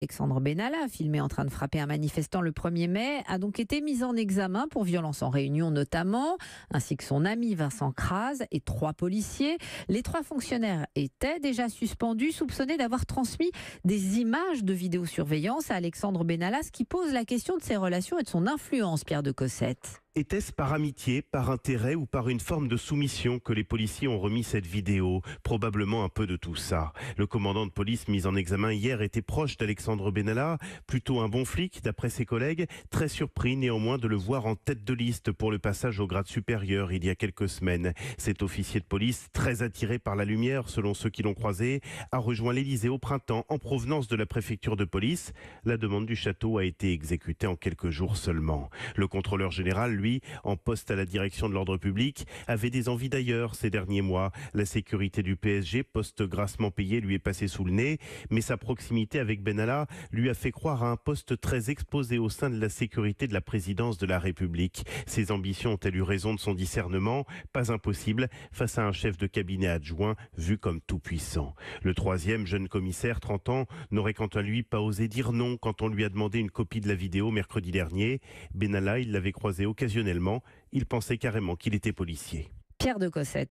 Alexandre Benalla, filmé en train de frapper un manifestant le 1er mai, a donc été mis en examen pour violence en réunion notamment, ainsi que son ami Vincent Crase et 3 policiers. Les 3 fonctionnaires étaient déjà suspendus, soupçonnés d'avoir transmis des images de vidéosurveillance à Alexandre Benalla, ce qui pose la question de ses relations et de son influence, Pierre de Cossette. Était-ce par amitié, par intérêt ou par une forme de soumission que les policiers ont remis cette vidéo? Probablement un peu de tout ça. Le commandant de police mis en examen hier était proche d'Alexandre Benalla, plutôt un bon flic d'après ses collègues, très surpris néanmoins de le voir en tête de liste pour le passage au grade supérieur il y a quelques semaines. Cet officier de police, très attiré par la lumière selon ceux qui l'ont croisé, a rejoint l'Élysée au printemps en provenance de la préfecture de police. La demande du château a été exécutée en quelques jours seulement. Le contrôleur général, lui, en poste à la direction de l'ordre public, avait des envies d'ailleurs ces derniers mois. La sécurité du PSG, poste grassement payé, lui est passée sous le nez, mais sa proximité avec Benalla lui a fait croire à un poste très exposé au sein de la sécurité de la présidence de la République. Ses ambitions ont-elles eu raison de son discernement? Pas impossible face à un chef de cabinet adjoint vu comme tout puissant. Le 3e, jeune commissaire, 30 ans, n'aurait quant à lui pas osé dire non quand on lui a demandé une copie de la vidéo mercredi dernier. Benalla, il l'avait croisé occasionnellement, il pensait carrément qu'il était policier. Pierre de Cossette.